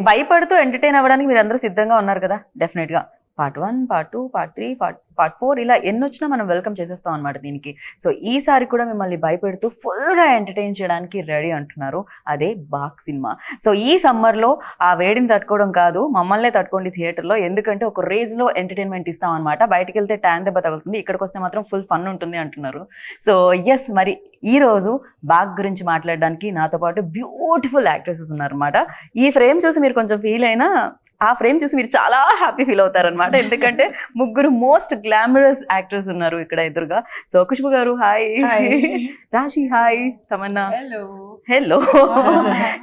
భయపడుతూ ఎంటర్టైన్ అవ్వడానికి మీరందరూ సిద్ధంగా ఉన్నారు కదా డెఫినెట్‌గా. పార్ట్ 1, పార్ట్ 2, పార్ట్ 3, పార్ట్ 4 ఇలా ఎన్నొచ్చినా మనం వెల్కమ్ చేసేస్తాం అనమాట దీనికి. సో, ఈసారి కూడా మిమ్మల్ని భయపెడుతూ ఫుల్‌గా ఎంటర్టైన్ చేయడానికి రెడీ అంటున్నారు. అదే 'బాక్' సినిమా. సో, ఈ సమ్మర్‌లో ఆ వేడిని తట్టుకోవడం కాదు, మమ్మల్నే తట్టుకోండి థియేటర్‌లో. ఎందుకంటే ఒక రేంజ్‌లో ఎంటర్టైన్‌మెంట్ ఇస్తాం అనమాట. బయటికెళ్తే ట్యాన్ దెబ్బ తగులుతుంది. ఇక్కడికొస్తే మాత్రం ఫుల్ ఫన్ ఉంటుంది అంటున్నారు. సో, యెస్ మరి ఈరోజు 'బాక్' గురించి మాట్లాడడానికి నాతో పాటు బ్యూటిఫుల్ యాక్ట్రెసెస్ ఉన్నారనమాట. ఈ ఫ్రేమ్ చూసి మీరు కొంచెం ఫీల్ అయినా ఆ ఫ్రేమ్ చూసి మీరు చాలా హ్యాపీ ఫీల్ అవుతారనమాట. ఎందుకంటే ముగ్గురు మోస్ట్ గ్లామరస్ యాక్టర్స్ ఉన్నారు ఇక్కడ ఎదురుగా. సో, ఖుష్బు గారు హాయ్, రాశి హాయ్, తమన్నా హలో.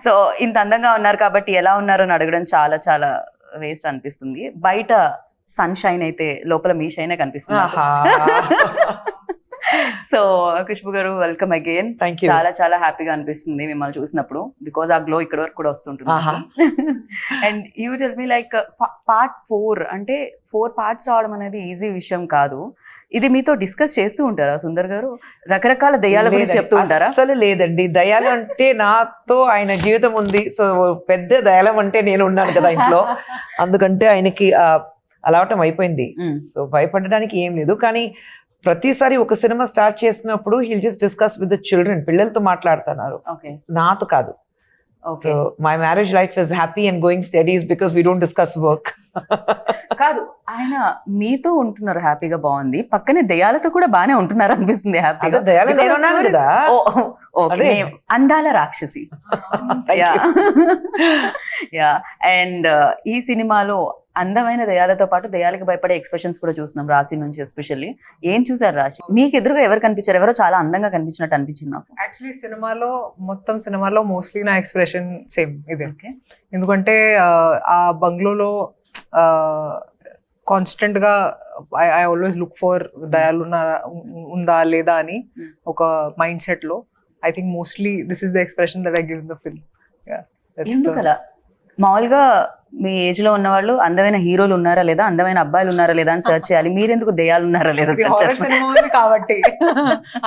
సో, ఇంత అందంగా ఉన్నారు కాబట్టి ఎలా ఉన్నారు అని అడగడం చాలా చాలా వేస్ట్ అనిపిస్తుంది. బయట సన్ షైన్ అయితే లోపల మీ షైనే కనిపిస్తుంది. సో, ఖుష్బు గారు వెల్కమ్ అగైన్. చాలా చాలా హ్యాపీగా అనిపిస్తుంది మిమ్మల్ని చూసినప్పుడు. బికాజ్ ఆ గ్లో ఇక్కడ వరకు కూడా వస్తుంటుంది. And you tell me like part 4 అంటే 4 పార్ట్స్ రావడం అనేది ఈజీ విషయం కాదు. ఇది మీతో డిస్కస్ చేస్తూ ఉంటారా సుందర్ గారు? రకరకాల దయ్యాల గురించి చెప్తూ ఉంటారా? అసలు లేదండి, దయాలు అంటే నాతో ఆయన జీవితం ఉంది. సో పెద్ద దయాలం అంటే నేను ఉన్నాను కదా ఇంట్లో, అందుకంటే ఆయనకి అలవాటం అయిపోయింది. సో భయపడడానికి ఏం లేదు. కానీ ప్రతిసారి ఒక సినిమా స్టార్ట్ చేసినప్పుడు hill just discuss with the children, పిల్లలతో మాట్లాడుతున్నారు, నాతో కాదు. So my marriage life is happy and going studies because we don't discuss work. కాదు, ఆయన మీతో ఉంటున్నారు హ్యాపీగా, బాగుంది. పక్కనే దయాలతో కూడా బానే ఉంటున్నారు అనిపిస్తుంది హ్యాపీగా. కదా అందాల రాక్షసి. యా. అండ్ ఈ సినిమాలో అందమైన దయాలతో పాటు దయాలకు భయపడే ఎక్స్ప్రెషన్స్ కూడా చూస్తున్నాం రాశి నుంచి. ఎస్పెషల్లీ ఏం చూసారు రాశి? మీకు ఎదురుగా ఎవరు కనిపించారు? ఎవరో చాలా అందంగా కనిపించినట్టు అనిపించింది నాకు. యాక్చువల్లీ సినిమాలో మోస్ట్లీ నా ఎక్స్ప్రెషన్ సేమ్ ఇదే. ఎందుకంటే ఆ బంగ్లోలో కాన్స్టెంట్ గా ఐ ఆల్వేస్ లుక్ ఫర్ దయాలు ఉందా లేదా అని ఒక మైండ్ సెట్ లో. I think mostly this is the expression that I give in the film. ఎందుకలా? మామూలుగా మీ ఏజ్ లో ఉన్న వాళ్ళు అందమైన హీరోలు ఉన్నారా లేదా, అందమైన అబ్బాయిలు ఉన్నారా లేదా అని సర్చ్ చేయాలి. మీరెందుకు దెయ్యాలు ఉన్నారా లేదా కాబట్టి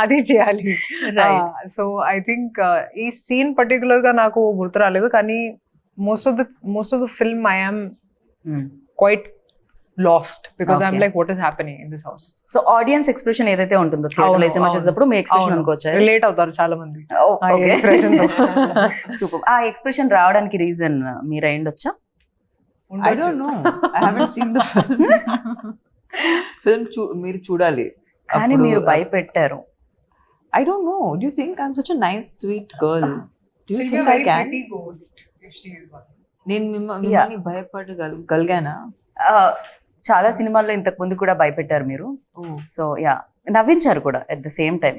అది చేయాలి. సో ఐ థింక్ ఈ సీన్ పర్టికులర్ గా నాకు గుర్తు రాలేదు, కానీ most of the film I am quite lost because I'm like, what is happening in this house? So audience expression ఏదైతే ఉంటుందో థియేటర్ లో సినిమా చూసినప్పుడు మీ ఎక్స్ప్రెషన్ అనుకోవచ్చు. రిలేట్ అవుతారు చాలా మంది సూపర్. ఆ ఎక్స్ప్రెషన్ రావడానికి రీజన్ మీరు అయ్యుండొచ్చా? I don't know. I haven't seen the film. మీరు చూడాలి. కానీ మీరు భయపెట్టారు. I don't know. Do you think I'm such a nice, sweet girl? Do you think I can? నేను మిమ్మల్ని భయపడగలిగానా? చాలా సినిమాల్లో ఇంతకు ముందు కూడా భయపెట్టారు మీరు. సో యా, నవ్వించారు కూడా ఎట్ ద సేమ్ టైం.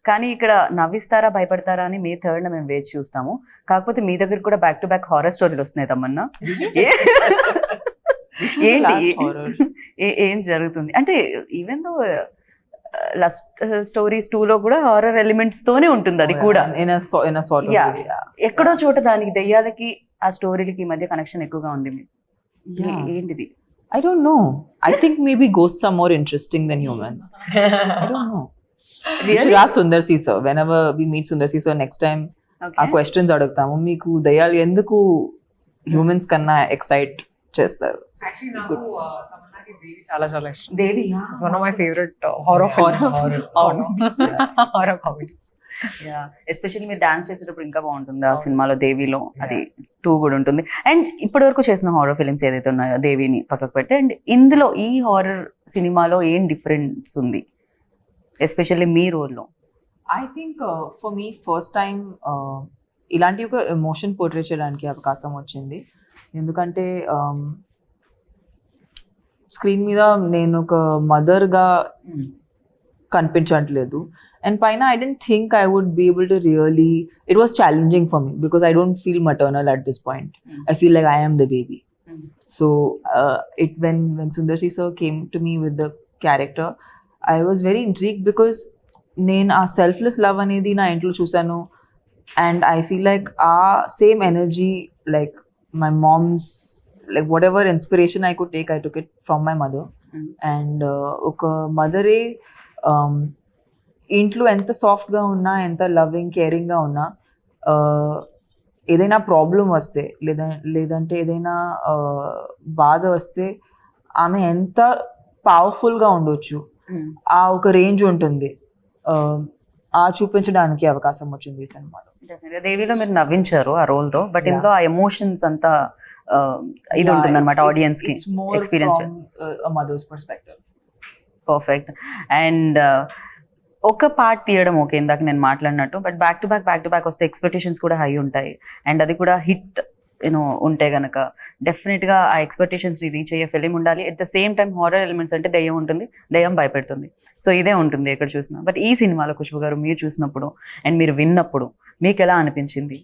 కానీ ఇక్కడ నవ్విస్తారా భయపడతారా అని మే 3rd మేము వేచి చూస్తాము. కాకపోతే మీ దగ్గర కూడా బ్యాక్ టు బ్యాక్ హారర్ స్టోరీలు వస్తున్నాయి తమన్నా. ఏంటి ఏం జరుగుతుంది అంటే, ఈవెన్ దో లస్ట్ స్టోరీస్ 2 లో కూడా హారర్ ఎలిమెంట్స్ తోనే ఉంటుంది అది కూడా. ఎక్కడో చోట దానికి దెయ్యాలకి ఆ స్టోరీలకి మధ్య కనెక్షన్ ఎక్కువగా ఉంది. ఏంటిది? I don't know. I think maybe ghosts are more interesting than humans. I don't know. Really? You should ask Sundar C sir. Whenever we meet Sundar C sir next time, ఆ questions అడుగుతాము. మీకు దయ్యాలు ఎందుకు humans కన్నా excite చేస్తారు? Actually నాకు తమన్నాకి దేవి చాలా చాలా ఇష్టం. Devi it's one of my favourite horror comedies. Especially మీరు డాన్స్ చేసేటప్పుడు ఇంకా బాగుంటుంది ఆ సినిమాలో. దేవిలో అది 2 కూడా ఉంటుంది. అండ్ ఇప్పటి వరకు చేసిన హారర్ ఫిల్మ్స్ ఏదైతే ఉన్నాయో దేవిని పక్కకు పెడితే, అండ్ ఇందులో ఈ హారర్ సినిమాలో ఏం డిఫరెన్స్ ఉంది ఎస్పెషల్లీ మీ రోల్లో? I think for me first time ఇలాంటి ఒక ఎమోషన్ పోర్ట్రే చేయడానికి అవకాశం వచ్చింది. ఎందుకంటే స్క్రీన్ మీద నేను ఒక మదర్గా కనిపించట్లేదు. And paina, I didn't think I would be able to really, it was challenging for me because I don't feel maternal at this point. I feel like I am the baby. So when Sundar C sir came to me with the character, I was very intrigued because నేను ఆ selfless love అనేది నా ఇంట్లో చూసాను. And I feel like same energy, like my mom's, like whatever inspiration I could take, I took it from my mother. And ఒక మదరే ఇంట్లో ఎంత సాఫ్ట్గా ఉన్నా, ఎంత లవింగ్ కేరింగ్గా ఉన్నా, ఏదైనా ప్రాబ్లం వస్తే లేదంటే ఏదైనా బాధ వస్తే ఆమె ఎంత పవర్ఫుల్గా ఉండొచ్చు ఆ ఒక రేంజ్ ఉంటుంది, ఆ చూపించడానికి అవకాశం వచ్చింది ఈ సినిమాలో. దేవిలో మీరు నవ్వించారు ఆ రోల్ తో, బట్ ఇందులో ఆ ఎమోషన్స్ అంతా ఇది ఉంటుంది అనమాట ఆడియన్స్ కి experience. Mother's perspective. Perfect. And ఒక పార్ట్ తీయడం ఓకే, ఇందాక నేను మాట్లాడినట్టు, బట్ బ్యాక్ టు బ్యాక్ వస్తే ఎక్స్పెక్టేషన్స్ కూడా హై ఉంటాయి. అండ్ అది కూడా హిట్ ఉంటే గనక డెఫినెట్గా ఆ ఎక్స్పెక్టేషన్స్ని రీచ్ అయ్యే ఫిలిం ఉండాలి. At the same time horror elements అంటే దయ్యం ఉంటుంది, దయ్యం భయపెడుతుంది. సో ఇదే ఉంటుంది ఎక్కడ చూసినా. బట్ ఈ సినిమాలో ఖుష్బు గారు మీరు చూసినప్పుడు అండ్ మీరు విన్నప్పుడు మీకు ఎలా అనిపించింది?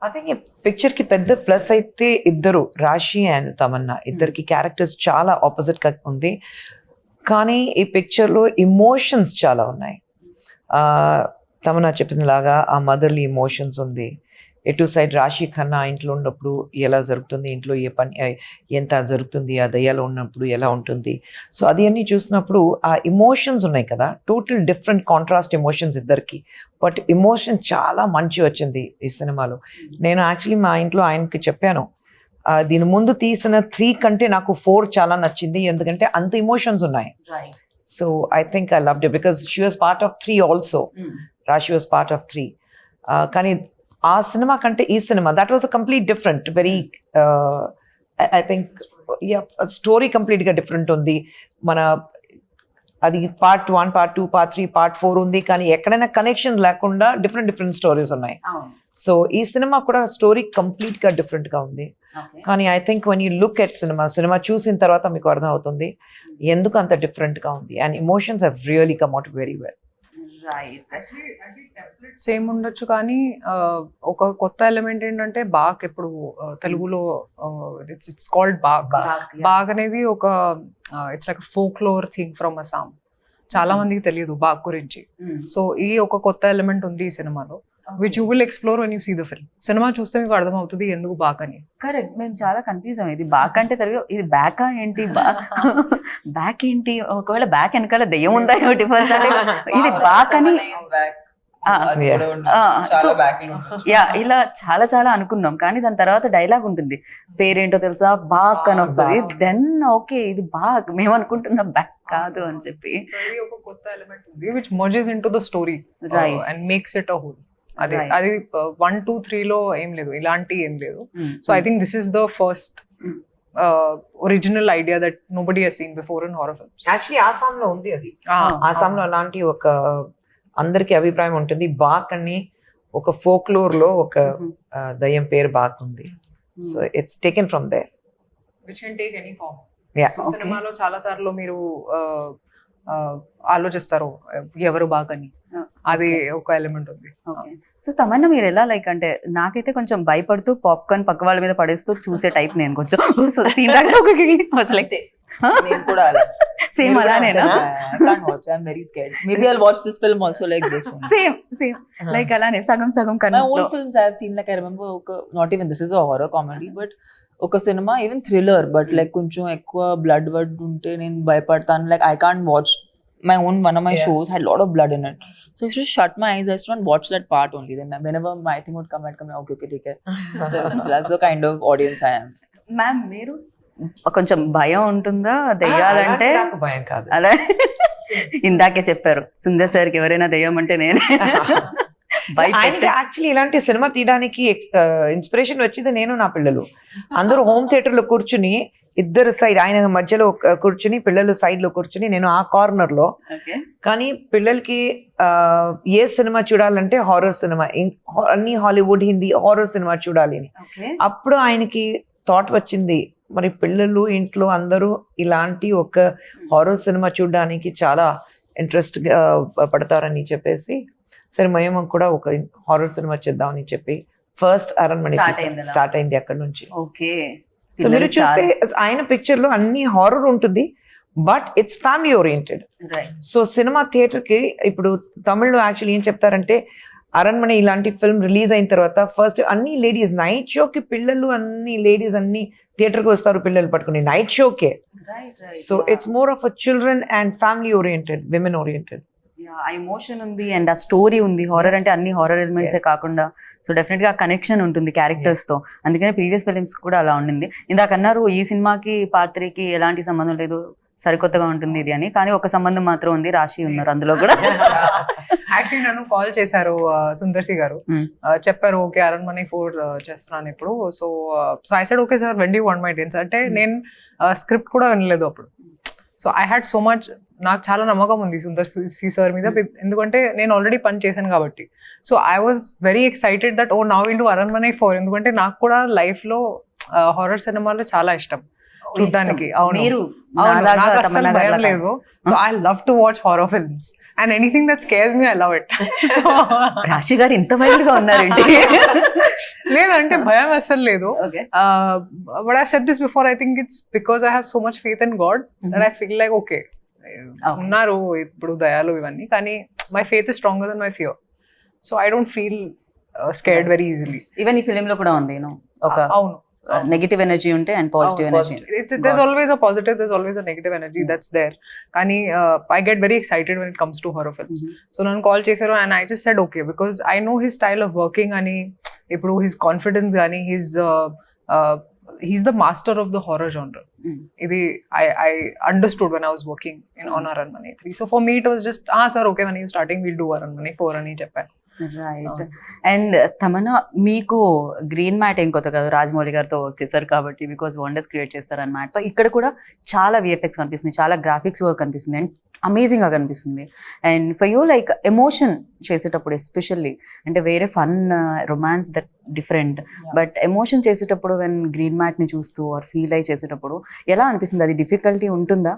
ఐ థింక్ ఈ పిక్చర్ కి పెద్ద ప్లస్ అయితే ఇద్దరు, రాశి అండ్ తమన్నా, ఇద్దరికి క్యారెక్టర్స్ చాలా ఆపోజిట్ గా ఉంది. కానీ ఈ పిక్చర్లో ఎమోషన్స్ చాలా ఉన్నాయి. తమన్నా చెప్పినలాగా ఆ మదర్లీ ఎమోషన్స్ ఉంది. ఎటు సైడ్ రాశి ఖన్నా ఇంట్లో ఉన్నప్పుడు ఎలా జరుగుతుంది, ఇంట్లో ఏ పని ఎంత జరుగుతుంది, ఆ దయ్యాలో ఉన్నప్పుడు ఎలా ఉంటుంది. సో అది అన్నీ చూసినప్పుడు ఆ ఎమోషన్స్ ఉన్నాయి కదా, టోటల్ డిఫరెంట్ కాంట్రాస్ట్ ఎమోషన్స్ ఇద్దరికి. బట్ ఎమోషన్ చాలా మంచి వచ్చింది ఈ సినిమాలో. నేను యాక్చువల్లీ మా ఇంట్లో ఆయనకి చెప్పాను, దీని ముందు తీసిన 3 కంటే నాకు 4 చాలా నచ్చింది, ఎందుకంటే అంత ఎమోషన్స్ ఉన్నాయి. So I think I loved it because she was part of 3 also. రాశి వాజ్ పార్ట్ ఆఫ్ 3. కానీ ఆ సినిమా కంటే ఈ cinema that was a complete different, very I think story కంప్లీట్గా డిఫరెంట్ ఉంది. మన అది పార్ట్ 1, పార్ట్ 2, పార్ట్ 3, పార్ట్ 4 ఉంది, కానీ ఎక్కడైనా కనెక్షన్ లేకుండా డిఫరెంట్ స్టోరీస్ ఉన్నాయి. సో ఈ సినిమా కూడా స్టోరీ కంప్లీట్గా డిఫరెంట్గా ఉంది. కానీ I think one you look at cinema చూసిన తర్వాత మీకు అర్థం అవుతుంది ఎందుకు అంత డిఫరెంట్గా ఉంది. And emotions have really come out very well. Same ఉండొచ్చు, కానీ ఒక కొత్త ఎలిమెంట్ ఏంటంటే బాగ్. ఇప్పుడు తెలుగులో ఇట్స్ కాల్డ్ బాగ్. బాగ్ అనేది ఒక it's like folklore thing from Assam. చాలా మందికి తెలియదు బాగ్ గురించి. సో ఈ ఒక కొత్త ఎలిమెంట్ ఉంది ఈ సినిమాలో, which you will explore when you see the film. సినిమా చూస్తే మీకు అర్థం అవుతుంది ఎందుకు బాగ్ అని. కరెక్ట్. మేము చాలా కన్ఫ్యూజ్ అయ్యాం, ఇది బ్యాక్ అంటే తెలుగు, ఇది బ్యాకా ఏంటి, బ్యాక్ ఏంటి, ఒకవేళ బ్యాక్ వెనకాల దెయ్యం ఉందా ఏమిటి ఫస్ట్ అంటే ఇది బ్యాక్ అని. సో యా ఇలా చాలా అనుకున్నాం, కానీ దాని తర్వాత డైలాగ్ ఉంటుంది, పేరేంటో తెలుసా, బాక్ అని వస్తుంది. దెన్ ఓకే ఇది బాగ్, మేము అనుకుంటున్నాం బ్యాక్ కాదు అని చెప్పి. ఒక కొత్త ఎలిమెంట్ ఉంది which mergers into the story and makes it a whole. అది 1, 2, 3 లో ఏం లేదు, ఇలాంటి ఏం లేదు. So I think this is the first original idea that nobody has seen before in horror films. Actually ఆసాంలో ఉంది అది. ఆసాంలో అలాంటి ఒక అందరికి అభిప్రాయం ఉంటుంది. బాక్ అని ఒక ఫోక్లోర్ లో ఒక దయ్యం పేరు బాక్ ఉంది. So it's taken from there, which can take any form. Yeah. సినిమాలో చాలా సార్లు మీరు ఆలోచిస్తారు ఎవరు బాగని, అది ఒక ఎలిమెంట్ ఉంది. సో తమన్నా మీరు ఎలా లైక్ అంటే నాకైతే కొంచెం భయపడుతూ పాప్కార్న్ పక్క వాళ్ళ మీద పడేస్తూ చూసే టైప్ నేను కొంచెం. సీన్ దగ్గర నేను కూడా అలా same అలానేనా? I can't watch. I'm very scared. Maybe I'll watch this film also like this one. Same like అలానే సగం My కన్నా. old films I have seen, like I remember not even this is a horror comedy, but ఒక సినిమా even thriller, but like కొంచెం ఎక్కువ blood ఉంటే నేను భయపడతాను. Like I can't watch my own one of my shows had a lot of blood in it, so I used to shut my eyes, I used to not watch that part only. Then whenever my thing would come, I'd come, okay take care. So that's the kind of audience I am. Ma'am మీరు కొంచెం భయం ఉంటుందా దెయ్యాలంటే? నాకు భయం కాదు. అలా ఇందాకే చెప్పారు సుందర్ సార్కి ఎవరైనా దెయ్యం అంటే నేనే యాక్చువల్లీ ఇలాంటి సినిమా తీయడానికి ఇన్స్పిరేషన్ వచ్చింది నేను, నా పిల్లలు అందరూ హోమ్ థియేటర్ లో కూర్చుని, ఇద్దరు సైడ్, ఆయన మధ్యలో కూర్చుని, పిల్లలు సైడ్ లో కూర్చుని, నేను ఆ కార్నర్ లో. కానీ పిల్లలకి ఏ సినిమా చూడాలంటే హారర్ సినిమా, అన్ని హాలీవుడ్, హిందీ హారర్ సినిమా చూడాలి అని. అప్పుడు ఆయనకి థాట్ వచ్చింది, మరి పిల్లలు ఇంట్లో అందరూ ఇలాంటి ఒక హారర్ సినిమా చూడడానికి చాలా ఇంట్రెస్ట్ పడతారని చెప్పేసి, సరే మేము కూడా ఒక హారర్ సినిమా చేద్దామని చెప్పి ఫస్ట్ అరణ్మణి స్టార్ట్ అయింది అక్కడ నుంచి. ఓకే. సో మీరు చూస్తే ఆయన పిక్చర్ లో అన్ని హారర్ ఉంటుంది, but it's family oriented. So cinema theatre కి ఇప్పుడు తమిళ్లో యాక్చువల్లీ ఏం చెప్తారంటే, అరణ్మణి ఇలాంటి ఫిల్మ్ రిలీజ్ అయిన తర్వాత ఫస్ట్ అన్ని లేడీస్ నైట్ షోకి, పిల్లలు అన్ని లేడీస్ అన్ని థియేటర్కి వస్తారు పిల్లలు పట్టుకుని నైట్ షోకే. So it's more of a children and family oriented, women oriented. ఆ ఎమోషన్ ఉంది అండ్ ఆ స్టోరీ ఉంది. హారర్ అంటే అన్ని హారర్ ఎలిమెంట్సే Yes. కాకుండా సో డెఫినెట్ గా కనెక్షన్ ఉంటుంది క్యారెక్టర్స్ తో. అందుకనే ప్రీవియస్ ఫిలిమ్స్ కూడా అలా ఉండింది. ఇందాక అన్నారు ఈ సినిమాకి పార్ట్ 3కి ఎలాంటి సంబంధం లేదు, సరికొత్తగా ఉంటుంది ఇది అని, కానీ ఒక సంబంధం మాత్రం ఉంది, రాశి ఉన్నారు అందులో కూడా. యాక్చువల్లీ నన్ను కాల్ చేశారు సుందర్సి గారు. Hmm. చెప్పారు ఓకే అరణ్మనే 4 చేస్తున్నాను ఇప్పుడు. So I said okay sir when do want my dates అంటే నేను స్క్రిప్ట్ కూడా వినలేదు అప్పుడు. So I had so much, నాకు చాలా నమ్మకం ఉంది సుందర్సి సార్ మీద, ఎందుకంటే నేను ఆల్రెడీ పని చేశాను కాబట్టి. So I was very excited that oh now will do Aranmanai 4, ఎందుకంటే నాకు కూడా లైఫ్ లో హారర్ సినిమాలు చాలా ఇష్టం చూడడానికి. అవును మీరు అవును, నాలాగా నాకు అస్సలు తమన్నా భయం గారిలాగా. లేదు. So I love to watch horror films and anything that scares me I love it. So రాశి గారు ఇంత వైల్డ్ గా ఉన్నారండి. లేదంటే భయం అస్సలు లేదు. Okay. But I said this before, I think it's because I have so much faith in God that I feel like okay ఉన్నారు ఇప్పుడు దయాలు ఇవన్నీ, కానీ my faith is stronger then my fear. So I don't feel scared very easily. Even ఈ film లో కూడా ఉంది ఒక అవును, నెగటివ్ ఎనర్జీ ఉంటే and positive energy. there's always a positive, there's always a negative energy that's there. Kani I get very excited when it comes to horror films. So nannu call chesaru and I just said okay, because I know his style of working ani ippudu his confidence ani he's the master of the horror genre. Idi I understood when I was working on Aranmane 3. So for me it was just sir okay, when you starting we'll do Aranmane 4 ani cheppanu. Right. And Tamannaah మీకు green mat ఏం కొత్త కాదు, రాజమౌళి గారితో work చేశారు కాబట్టి because wonders create చేస్తారు అన్న మ్యాట్తో. ఇక్కడ కూడా చాలా విఎఫ్ఎక్స్ కనిపిస్తుంది, చాలా గ్రాఫిక్స్ వర్క్ కనిపిస్తుంది అండ్ అమేజింగ్గా కనిపిస్తుంది. And for you like emotion చేసేటప్పుడు ఎస్పెషల్లీ, అంటే వేరే fun romance that different, but emotion చేసేటప్పుడు వెన్ గ్రీన్ మ్యాట్ని చూస్తూ ఆర్ ఫీల్ అయ్యి చేసేటప్పుడు ఎలా అనిపిస్తుంది? అది డిఫికల్టీ ఉంటుందా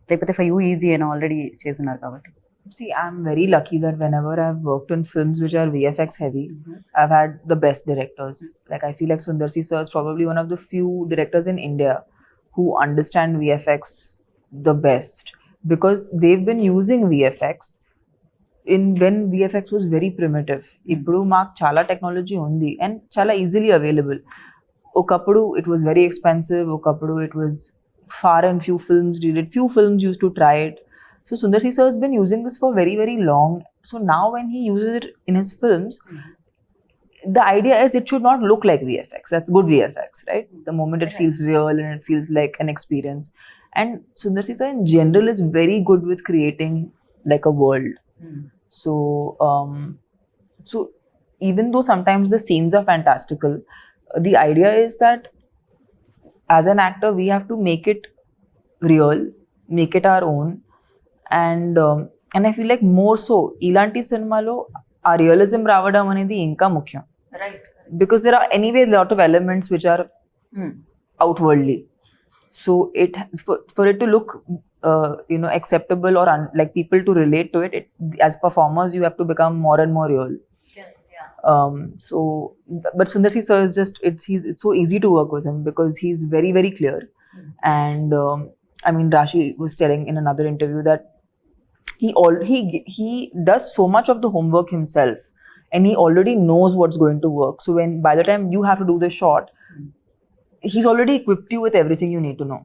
లేకపోతే ఫర్ యూ ఈజీ అని ఆల్రెడీ చేస్తున్నారు కాబట్టి? See, I'm very lucky that whenever I've worked on films which are VFX heavy, I've had the best directors. Like, I feel like Sundarsi sir is probably one of the few directors in India who understand VFX the best, because they've been using VFX when VFX was very primitive. Ippudu maak chala technology undi and chala easily available. Okappudu it was very expensive, okappudu it was far and few films did it, few films used to try it. So Sundarsi sir has been using this for very, very long. So now when he uses it in his films, the idea is it should not look like VFX. That's good VFX, right? The moment it feels real and it feels like an experience. And Sundarsi sir in general is very good with creating like a world. So even though sometimes the scenes are fantastical, the idea is that as an actor we have to make it real, make it our own. And I feel like more so ilanti cinema lo aa realism raavadam anedi inka mukyam, right. because there are anyway a lot of elements which are outwardly, so for it to look acceptable or like people to relate to it, as performers you have to become more and more real. So but Sundarsi sir is just it's so easy to work with him because he's very, very clear. And I mean, Rashi was telling in another interview that he does so much of the homework himself and he already knows what's going to work. So when by the time you have to do the shot, he's already equipped you with everything you need to know.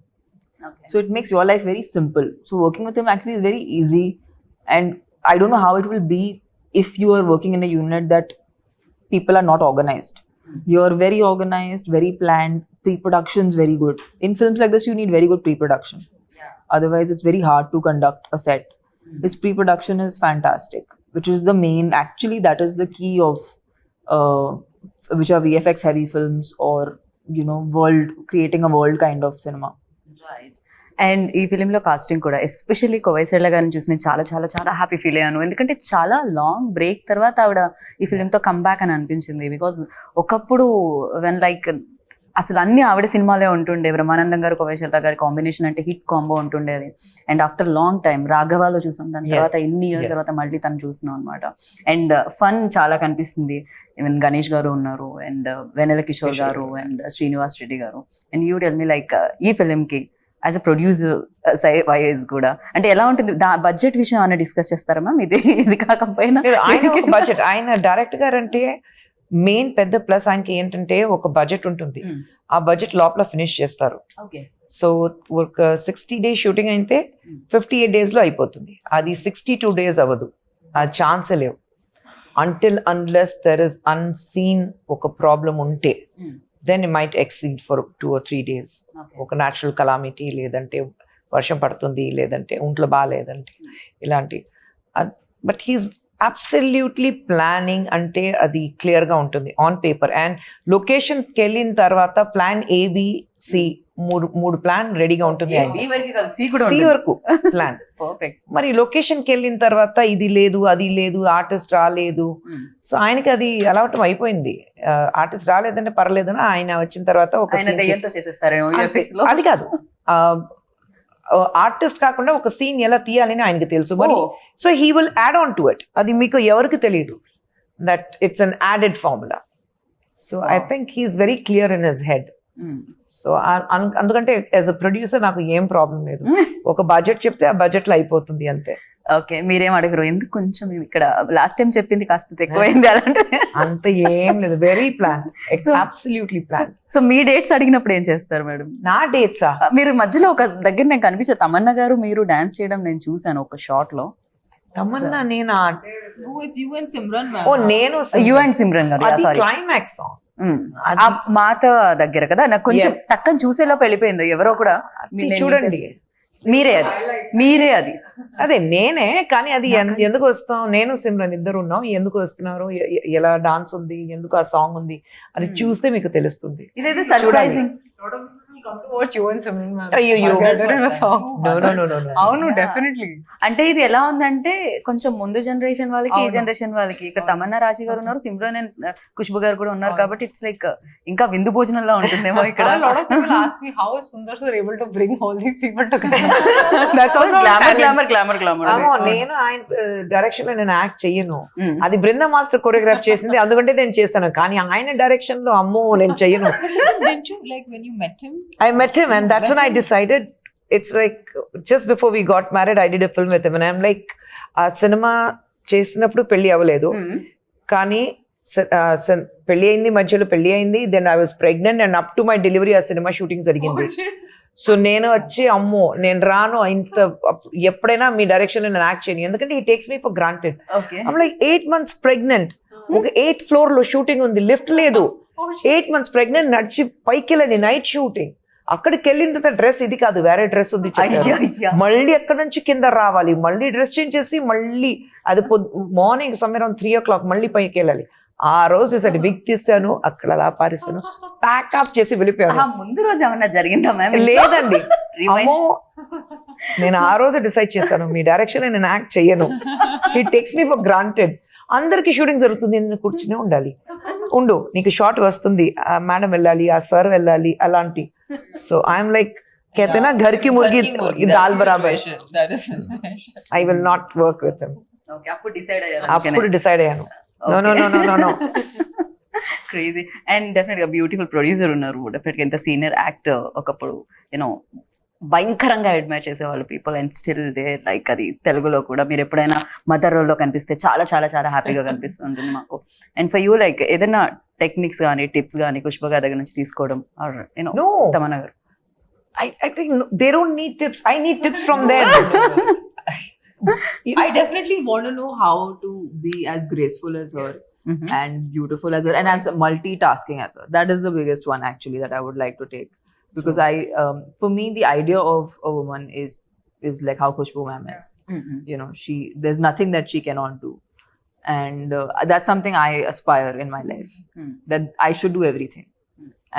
Okay. So it makes your life very simple. So working with him actually is very easy. And I don't know how it will be if you are working in a unit that people are not organized. You're very organized, very planned, pre-production's very good. In films like this, you need very good pre-production. Otherwise, it's very hard to conduct a set. His pre-production is fantastic, which is the main, actually that is the key of which are VFX heavy films or, creating a world kind of cinema. Right. And ఈ ఫిలింలో casting కూడా especially కోవైసెళ్ళ గారిని చూసి నేను చాలా చాలా చాలా happy feel అయ్యాను. ఎందుకంటే చాలా లాంగ్ బ్రేక్ తర్వాత ఆవిడ ఈ ఫిలింతో కమ్బ్యాక్ అని అనిపించింది. బికాజ్ ఒకప్పుడు వెన్ లైక్ అసలు అన్ని ఆవిడ సినిమాలే ఉంటుండే, బ్రహ్మానందం గారు కోవైసెళ్ళ గారి కాంబినేషన్ అంటే హిట్ కాంబో ఉంటుండేది. అండ్ ఆఫ్టర్ లాంగ్ టైం రాఘవాలో చూసాం, దాని తర్వాత ఎన్ని ఇయర్స్ తర్వాత మళ్ళీ తను చూస్తున్నాం అనమాట. అండ్ ఫన్ చాలా కనిపిస్తుంది. ఈవెన్ గణేష్ గారు ఉన్నారు అండ్ వెన్నెల కిషోర్ గారు అండ్ శ్రీనివాస్ రెడ్డి గారు. And you tell me like ఈ ఫిలింకి యాజ్ అ ప్రొడ్యూసర్ వైజ్ కూడా అంటే ఎలా ఉంటుంది? బడ్జెట్ విషయం అన్న డిస్కస్ చేస్తారా మ్యామ్? ఇది కాకపోయినా ఆయన బడ్జెట్, ఆయన డైరెక్టర్ గారు అంటే మెయిన్ పెద్ద ప్లస్ ఆయనకి ఏంటంటే ఒక బడ్జెట్ ఉంటుంది, ఆ బడ్జెట్ లోపల ఫినిష్ చేస్తారు. ఓకే. సో ఒక 60 days షూటింగ్ అయితే 58 days లో అయిపోతుంది. అది 62 days అవ్వదు. ఆ ఛాన్సే లేవు. Until unless there is unseen ఒక ప్రాబ్లం ఉంటే then it might exceed for 2 or 3 days. ఒక న్యాచురల్ కలామిటీ, లేదంటే వర్షం పడుతుంది, లేదంటే ఒంట్లో బాగాలేదంటే ఇలాంటి. బట్ హీస్ అబ్సల్యూట్లీ ప్లానింగ్ అంటే అది క్లియర్గా ఉంటుంది ఆన్ పేపర్. అండ్ లొకేషన్కి వెళ్ళిన తర్వాత ప్లాన్ ABC మూడు ప్లాన్ రెడీగా ఉంటుంది. C వరకు ప్లాన్. మరి లొకేషన్కి వెళ్ళిన తర్వాత ఇది లేదు, అది లేదు, ఆర్టిస్ట్ రాలేదు. సో ఆయనకి అది అలవాటు అయిపోయింది. ఆర్టిస్ట్ రాలేదంటే పర్లేదని ఆయన వచ్చిన తర్వాత ఒక అది కాదు, ఆర్టిస్ట్ కాకుండా ఒక సీన్ ఎలా తీయాలని ఆయనకి తెలుసు. మరి so he will add on to it. అది మీకు ఎవరికి తెలియదు that it's an added formula. So I think he's very clear in his head. So అందుకంటే యాజ్ అ ప్రొడ్యూసర్ నాకు ఏం ప్రాబ్లం లేదు. ఒక బడ్జెట్ చెప్తే ఆ బడ్జెట్ లో అయిపోతుంది అంతే. ఓకే, మీరేం అడగరు, ఎందుకు కొంచెం ఇక్కడ లాస్ట్ టైం చెప్పింది కాస్త ఎక్కువైంది అలాంటి? అంత ఏం లేదు, very plan, absolutely plan. So మీ డేట్స్ అడిగినప్పుడు ఏం చేస్తారు మేడం? నా డేట్సా? మీరు మధ్యలో ఒక దగ్గర నేను కనిపించారు, తమన్నా గారు మీరు డాన్స్ చేయడం నేను చూసాను ఒక షార్ట్ లో. తమన్నా నేను No, it's you and Simran, ma'am. ఓ నేను యు అండ్ సిమ్రన్ గారు, అది సారీ, క్లైమాక్స్ సాంగ్. ఆ మాత దగ్గర కదా, నాకు కొంచెం టక్కన చూసేలోపు వెళ్ళిపోయింది ఎవరో కూడా. చూడండి, మీరే అది అదే నేనే. కానీ అది ఎందుకు వస్తాం, నేను సిమ్రన్ ఇద్దరు ఉన్నాం, ఎందుకు వస్తున్నారు, ఎలా డాన్స్ ఉంది, ఎందుకు ఆ సాంగ్ ఉంది అని చూస్తే మీకు తెలుస్తుంది. ఇదైతే సర్ప్రైజింగ్. అవును, డెఫినెట్లీ. అంటే ఇది ఎలా ఉందంటే కొంచెం ముందు జనరేషన్ వాళ్ళకి, ఈ జనరేషన్ వాళ్ళకి. ఇక్కడ తమన్నా రాశి గారు ఉన్నారు, సిమ్రన్ అండ్ ఖుష్బు గారు కూడా ఉన్నారు, కాబట్టి ఇట్స్ లైక్ ఇంకా విందు భోజనంలో ఉంటుందేమో ఇక్కడ. నేను ఆయన డైరెక్షన్ లో నేను యాక్ట్ చెయ్యను, అది బృంద మాస్టర్ కొరియోగ్రాఫ్ చేసింది, అందుకంటే నేను చేశాను. కానీ ఆయన డైరెక్షన్ లో అమ్మో నేను చెయ్యను. I met him and that's when I decided, it's like just before we got married I did a film with him and I'm like ఆ సినిమా చేసినప్పుడు పెళ్లి అవ్వలేదు, కానీ పెళ్లి అయింది, మధ్యలో పెళ్లి అయింది, then I was pregnant and up to my delivery ఆ సినిమా షూటింగ్ జరిగింది. సో నేను వచ్చి అమ్మో నేను రాను, ఇంత ఎప్పుడైనా మీ డైరెక్షన్ లో నేను యాక్ట్ చేయను, ఎందుకంటే he takes me for granted. I'm like 8 months pregnant, ఒక 8th floor లో షూటింగ్ ఉంది, లిఫ్ట్ లేదు, 8 months pregnant, నడిచి పైకి వెళ్ళని నైట్ షూటింగ్. అక్కడికి వెళ్ళిన తర్వాత డ్రెస్ ఇది కాదు, వేరే డ్రెస్ ఉంది, మళ్ళీ అక్కడ నుంచి కింద రావాలి, మళ్ళీ డ్రెస్ చేంజ్ చేసి మళ్ళీ అది మార్నింగ్ సమ్వేర్ అరౌండ్ 3 o'clock మళ్ళీ పైకి వెళ్ళాలి. ఆ రోజు సరే విగ్ తీస్తాను, అక్కడ అలా పారేస్తాను, ప్యాకప్ చేసి వెళ్ళిపోయాను. ముందు రోజు ఏమన్నా జరిగిందా మ్యామ్? లేదండి, అమ్మో నేను ఆ రోజు డిసైడ్ చేశాను మీ డైరెక్షన్ నేను యాక్ట్ చెయ్యను, he takes me for granted. అందరికి షూటింగ్ జరుగుతుంది, నేను కూర్చునే ఉండాలి, ఉండు నీకు షార్ట్ వస్తుంది, ఆ మేడం వెళ్ళాలి, ఆ సార్ వెళ్ళాలి, అలాంటి. సో ఐఎమ్ లైక్ कहते घर की मुर्गी दाल बराबर, I will not work with him. Okay, అప్పుడు డిసైడ్ అయ్యాను. No. క్రేజీ. అండ్ డెఫినెట్ గా బ్యూటిఫుల్ ప్రొడ్యూసర్ ఉన్నారు, డెఫినెట్ గా ఎంత సీనియర్ యాక్టర్, ఒకప్పుడు యూనో భయంకరంగా అడ్మైర్ చేసేవాళ్ళు people, and still they like. అది తెలుగులో కూడా మీరు ఎప్పుడైనా మదర్ రోల్లో కనిపిస్తే చాలా చాలా చాలా హ్యాపీగా కనిపిస్తుంటుంది మాకు. అండ్ ఫర్ యూ లైక్ ఏదైనా టెక్నిక్స్ కానీ టిప్స్ కానీ పుష్ప గారి దగ్గర నుంచి తీసుకోవడం, ఆర్ యూనో తమన్నా గారు? I think they don't need tips, I need tips from them. I definitely want to know how to be as graceful as her and beautiful as her and as multitasking as her. That is the biggest one actually that I would like to take, because for me the idea of a woman is like how Khushbu ma'am is. You know, there's nothing that she cannot do, and that's something I aspire in my life, that I should do everything.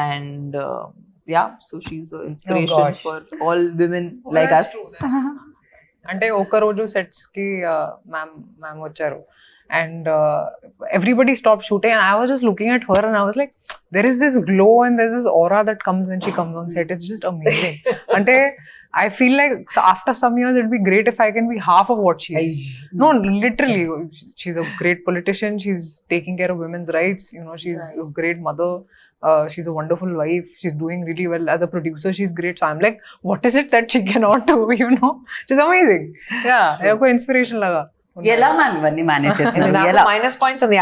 And yeah, so she's an inspiration for all women like us. అంటే ఒక రోజు sets కి ma'am వచ్చారు and everybody stop shooting and I was just looking at her and I was like there is this glow and there is this aura that comes when she comes on set. It's just amazing. Ante I feel like after some years it'd be great if I can be half of what she is. No, literally, she's a great politician, she's taking care of women's rights, you know, she's a great mother, she's a wonderful wife, she's doing really well as a producer, she's great. So I'm like, what is it that she cannot do, you know? She's amazing. Yeah, eko inspiration laga. ఎలా ma'am ఇవన్నీ manage చేస్తున్నారు? ఎలా minus points ఉంది,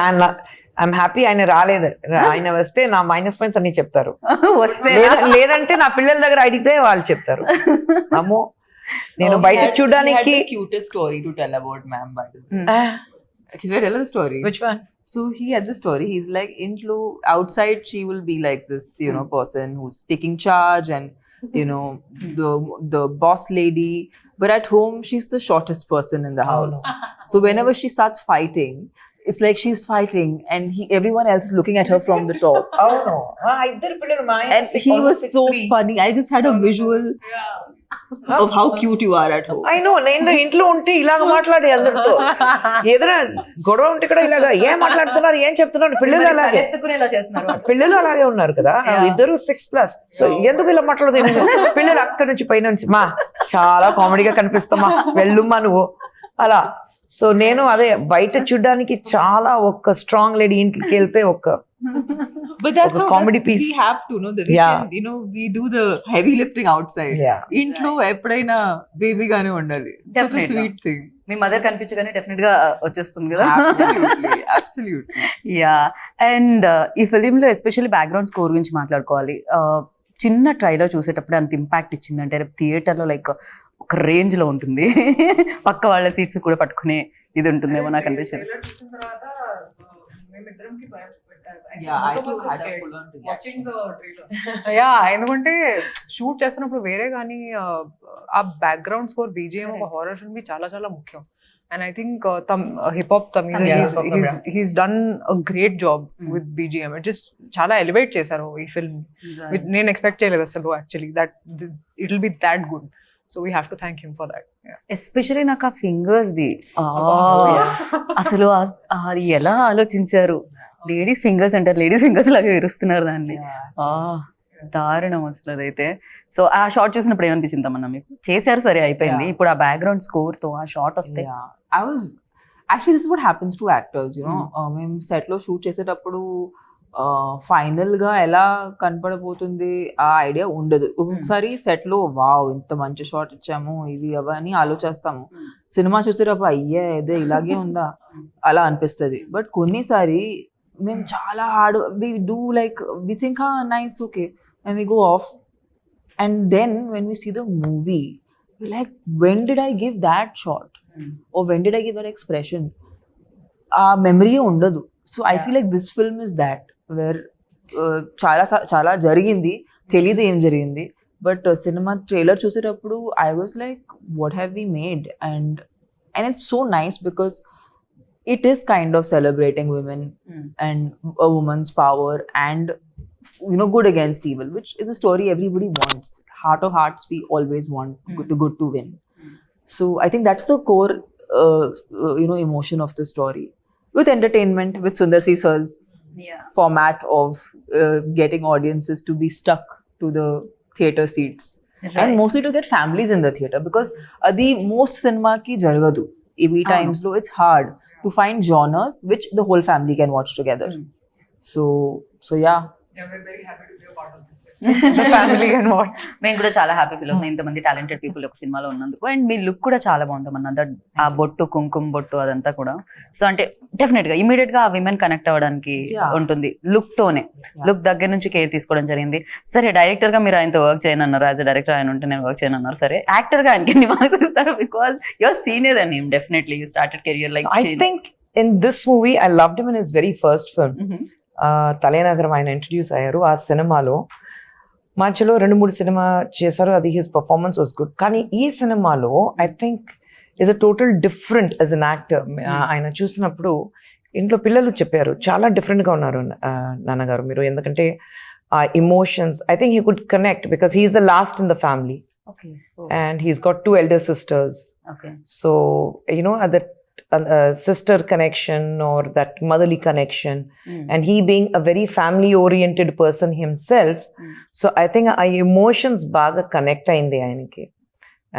I'm happy ఆయన రాలేదు, ఆయన వస్తే నా మైనస్ పాయింట్స్ అన్ని చెప్తారు, వస్తే లేదంటే నా పిల్లల దగ్గర అడిగితే వాళ్ళు చెప్తారు. అమ్మో నేను బయట చూడడానికి cutest story to tell about ma'am, by the way. Should I tell the story? Which one? So he had the story. He's like, intlo outside she will be like this, you know, person who's taking charge and you know the boss lady. But at home she's the shortest person in the house. So whenever she starts fighting, it's like she's fighting and everyone else is looking at her from the top. Oh no. ఇద్దరు పిల్లలు మా ఆయన And he was so funny. I just had a visual of how cute you are at home. I know, నేను ఇంట్లో ఉంటే ఇలాగ మాట్లాడే అందరితో ఏదైనా గొడవ ఉంటే కూడా ఇలాగ ఏం మాట్లాడుతున్నారు ఏం చెప్తున్నారు పిల్లలు అలాగే ఎత్తుకునేలా చేస్తున్నారు పిల్లలు అలాగే ఉన్నారు కదా ఇద్దరు 6+. సో ఎందుకు ఇలా మాట్లాడదు పిల్లలు అక్కడి నుంచి పైన నుంచి మా చాలా కామెడీగా కనిపిస్తామా వెళ్ళుమ్మా నువ్వు అలా. సో నేను అదే బయట చూడడానికి చాలా ఒక స్ట్రాంగ్ లేడీ ఇంటికి వెళ్తే ఒక But that's ఒక how comedy we piece. have to know that we Yeah. can, you know, we do the heavy lifting outside. Yeah. ఇంట్లో ఎప్పుడైనా బేబీ గానే ఉండాలి. Such a Definitely. sweet thing. మీ మదర్ కనిపించగానే డెఫినెట్ గా వచ్చేస్తుంది కదా. Absolutely, absolutely. యా అండ్ ఈ ఫిలింలో ఎస్పెషల్లీ బ్యాక్గ్రౌండ్ స్కోర్ గురించి మాట్లాడుకోవాలి. చిన్న ట్రైలర్ చూసేటప్పుడు అంత ఇంపాక్ట్ ఇచ్చిందంటే రేపు థియేటర్లో లైక్ ఒక రేంజ్ లో ఉంటుంది. పక్క వాళ్ళ సీట్స్ కూడా పట్టుకునే ఇది ఉంటుందేమో నాకు అనిపించింది. Yeah, I too had a full on reaction. Yeah ఎందుకంటే షూట్ చేస్తున్నప్పుడు వేరే కానీ ఆ బ్యాక్గ్రౌండ్ స్కోర్ బీజిఎం ఒక హారర్ ఫిల్మ్ కి చాలా చాలా ముఖ్యం. And I think hip hop Tamil he's done a great job with BGM. It just చాలా ఎలివేట్ చేశారు ఈ ఫిల్మ్. నేను ఎక్స్పెక్ట్ చేయలేదు అసలు actually that it will be that good. So we have to thank him for that. Especially నాకు ఆ fingers the అసలు అది ఎలా ఆలోచించారు. లేడీస్ ఫింగర్స్ అంటారు, లేడీస్ ఫింగర్స్ లాగా విరుస్తున్నారు దాన్ని. దారుణం అసలు అదైతే. సో ఆ షార్ట్ చూసినప్పుడు ఏమనిపించింది తమన్నా మీకు? చేశారు సరే అయిపోయింది, ఇప్పుడు ఆ బ్యాక్గ్రౌండ్ స్కోర్ తో ఆ షార్ట్ వస్తే Yeah, I was actually, this is what happens to actors, you know. మేము సెట్ లో షూట్ చేసేటప్పుడు ఫైనల్ గా ఎలా కనపడబోతుంది ఆ ఐడియా ఉండదు. ఒకసారి సెట్ లో వావ్ ఇంత మంచి షాట్ ఇచ్చాము ఇవి అవన్నీ ఆలోచిస్తాము. సినిమా చూసేటప్పుడు అయ్యే ఇదే ఇలాగే ఉందా అలా అనిపిస్తుంది. బట్ కొన్నిసారి మేము చాలా hard we do like we think nice okay and we go off and then when we see the movie like when did I give that shot or when did I give that expression? Memory undadu. So I feel like this film is that where చాలా జరిగింది తెలియదు ఏం జరిగింది. But cinema trailer చూసేటప్పుడు I was like what have we made? And it's so nice because it is kind of celebrating women and a woman's power and you know good against evil, which is a story everybody wants. Heart of hearts we always want the good to win. So I think that's the core you know emotion of the story, with entertainment, with Sundar C Sir's format of getting audiences to be stuck to the theater seats. Right. And mostly to get families in the theater because adi most cinema ki jaragadu. Evi times lo it's hard to find genres which the whole family can watch together. So yeah. we're very happy to be a part of this the family and what. మేము కూడా చాలా happy feel అవుతుంది ఇంతమంది talented people ఒక సినిమాలో ఉన్నందుకు. And me look కూడా చాలా బాగుందమ్మన్న, దట్ ఆ బొట్టు కుంకుమ బొట్టు అదంతా కూడా. సో అంటే డెఫినెట్ గా ఇమీడియట్ గా ఆ విమెన్ కనెక్ట్ అవ్వడానికి ఉంటుంది లుక్ తోనే. లుక్ దగ్గర నుంచి కేర్ తీసుకోవడం జరిగింది. సరే డైరెక్టర్ గా మీరు ఆయనతో వర్క్ చేయనన్నారు, యాజ్ అ డైరెక్టర్ ఆయన ఉంటే నేను వర్క్ చేయనన్నారు. సరే యాక్టర్ గా ఆయనకి ఎన్ని మార్క్స్ ఇస్తారు? Because your senior and him definitely you started career like. I think in this movie I loved him in his very first film. తలేనగరం ఆయన ఇంట్రడ్యూస్ అయ్యారు. ఆ సినిమాలో మధ్యలో 2-3 సినిమా చేశారు, అది హిస్ పర్ఫార్మెన్స్ వాజ్ గుడ్. కానీ ఈ సినిమాలో I think is a total different as an actor. ఆయన చూసినప్పుడు ఇంట్లో పిల్లలు చెప్పారు చాలా డిఫరెంట్గా ఉన్నారు నాన్నగారు మీరు, ఎందుకంటే ఆ emotions I think he could connect because he's the last in the family and he's got 2 elder sisters. So you know at that sister connection or that motherly connection, and he being a very family oriented person himself, so I think our emotions baga connect ayindi ayaniki.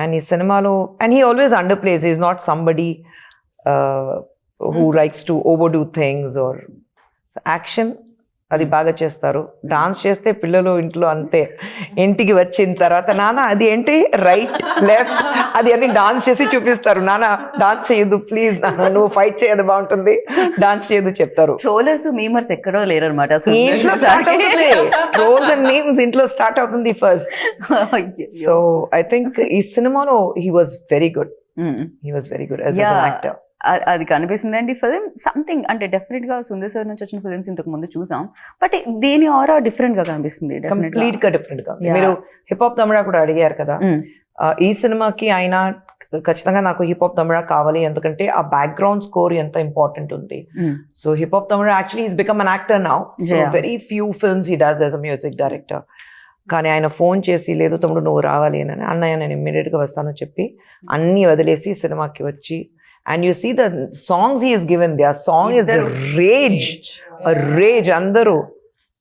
And ee cinema lo, and he always underplays, he is not somebody who likes to overdo things or action అది బాగా చేస్తారు. Dance చేస్తే పిల్లలు ఇంట్లో అంతే, ఇంటికి వచ్చిన తర్వాత నాన్న అది ఏంటి రైట్ లెఫ్ట్ అది అన్ని డాన్స్ చేసి చూపిస్తారు. నాన్న డాన్స్ చేయదు ప్లీజ్, నాన్న నువ్వు ఫైట్ చేయదు బాగుంటుంది, డాన్స్ చేయదు చెప్తారు. ట్రోలర్స్ మీమర్స్ ఎక్కడో లేరనమాట. ఇంట్లో స్టార్ట్ అవుతుంది, ట్రోల్స్ అండ్ మీమ్స్ ఇంట్లో స్టార్ట్ అవుతుంది ఫస్ట్. సో ఐ థింక్ ఈ సినిమాలో he was very good. He was very good as an actor. అది కనిపిస్తుంది అండి ఫిలిం సంథింగ్ అంటే డెఫినెట్ గా సుందర్ సార్ నుంచి వచ్చిన ఫిలిమ్స్ ఇంతకు ముందు చూసాం బట్ దీని ఆరా డిఫరెంట్ గా కనిపిస్తుంది కంప్లీట్ గా డిఫరెంట్ గా మీరు హిప్ హాప్ తమిళ కూడా అడిగారు కదా ఈ సినిమాకి ఆయన ఖచ్చితంగా నాకు హిప్ హాప్ తమిళ కావాలి ఎందుకంటే ఆ బ్యాక్గ్రౌండ్ స్కోర్ ఎంత ఇంపార్టెంట్ ఉంది so hip hop Tamil actually is become an actor now so very few films he does as a music director కానీ ఆయన ఫోన్ చేసి లేదు తమ్ముడు నువ్వు రావాలి అని అన్నయ్య నేను ఇమ్మీడియట్ గా వస్తాను చెప్పి అన్ని వదిలేసి సినిమాకి వచ్చి and you see the songs he is given the ఆ సాంగ్ ఇస్ రేజ్ అందరూ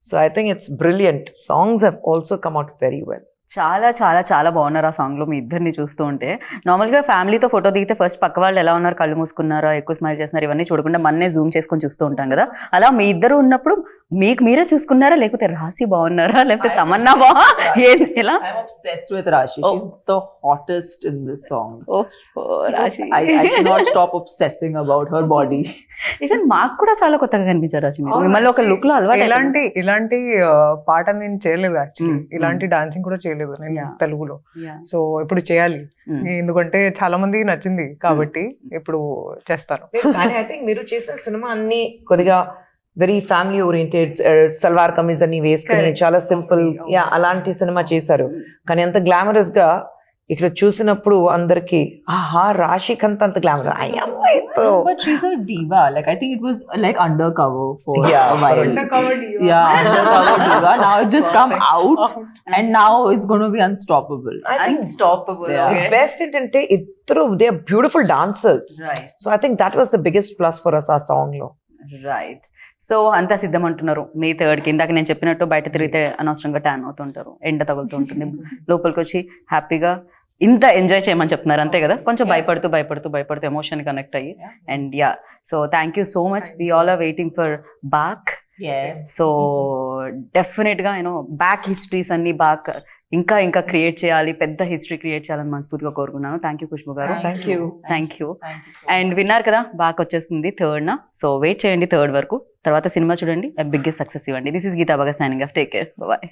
so I think it's brilliant songs have also come out very well చాలా చాలా చాలా బాగున్నారు ఆ సాంగ్లో మీ ఇద్దరిని చూస్తూ ఉంటే నార్మల్గా ఫ్యామిలీతో ఫోటో దిగితే ఫస్ట్ పక్క వాళ్ళు ఎలా ఉన్నారు కళ్ళు మూసుకున్నారా ఎక్కువ స్మైల్ చేస్తున్నారు ఇవన్నీ చూడకుండా మన్నే జూమ్ చేసుకొని చూస్తూ ఉంటాం కదా అలా మీ ఇద్దరు ఉన్నప్పుడు మీకు మీరే చూసుకున్నారా లేకపోతే రాశి బాగున్నారా లేకపోతే తమన్నా ఎలా I'm obsessed with Rashi. She's the hottest in this song. రాశి I cannot stop obsessing about her body. Even మాకు కూడా చాలా కొత్తగా కనిపించారు రాశి మీరు మిమ్మల్ని ఒక లుక్ లో అలవాటు ఇలాంటి పాట నేను చేయలేదు యాక్చువల్లీ ఇలాంటి డాన్సింగ్ కూడా చేయలేదు నేను తెలుగులో సో ఇప్పుడు చేయాలి ఎందుకంటే చాలా మందికి నచ్చింది కాబట్టి ఇప్పుడు చేస్తాను కానీ ఐ థింక్ మీరు చేసిన సినిమా అన్ని కొద్దిగా very family oriented salwar kameez అన్ని వేసుకుని చాలా సింపుల్ యా అలాంటి సినిమా చేశారు కానీ అంత గ్లామరస్ గా ఇక్కడ చూసినప్పుడు అందరికి ఆహా రాశికంత అంత glamorous But she's a diva. Like I think it was like undercover for Yeah, a while. Undercover diva. Yeah, undercover diva. Now it's just come out, and now it's going to be unstoppable. Unstoppable best ఏంటంటే ఇద్దరు they are beautiful dancers right so I think that was the biggest plus for us ఆ song లో right so అంతా సిద్ధం అంటున్నారు మే 3rd కి ఇందాక నేను చెప్పినట్టు బయట తిరిగితే అనవసరంగా ట్యాన్ అవుతుంటారు ఎండ తగులుతూ ఉంటుంది లోపలికి వచ్చి హ్యాపీగా ఇంత ఎంజాయ్ చేయమని చెప్తున్నారు అంతే కదా కొంచెం భయపడుతూ ఎమోషన్ కనెక్ట్ అయ్యి and yeah so thank you so much we all are waiting for back Yes. So definite గా యూనో బ్యాక్ హిస్టరీస్ అన్ని బాక్ ఇంకా క్రియేట్ చేయాలి పెద్ద హిస్టరీ క్రియేట్ చేయాలని మనస్ఫూర్తిగా కోరుకున్నాను థ్యాంక్ యూ ఖుష్బు గారు Thank you. Thank you Thank you so and విన్నారు కదా బాక్ వచ్చేస్తుంది 3rd సో వెయిట్ చేయండి 3rd వరకు తర్వాత సినిమా చూడండి బిగ్గెస్ట్ సక్సెస్ ఇవ్వండి దిస్ ఇస్ గీతా బాగా signing off take care bye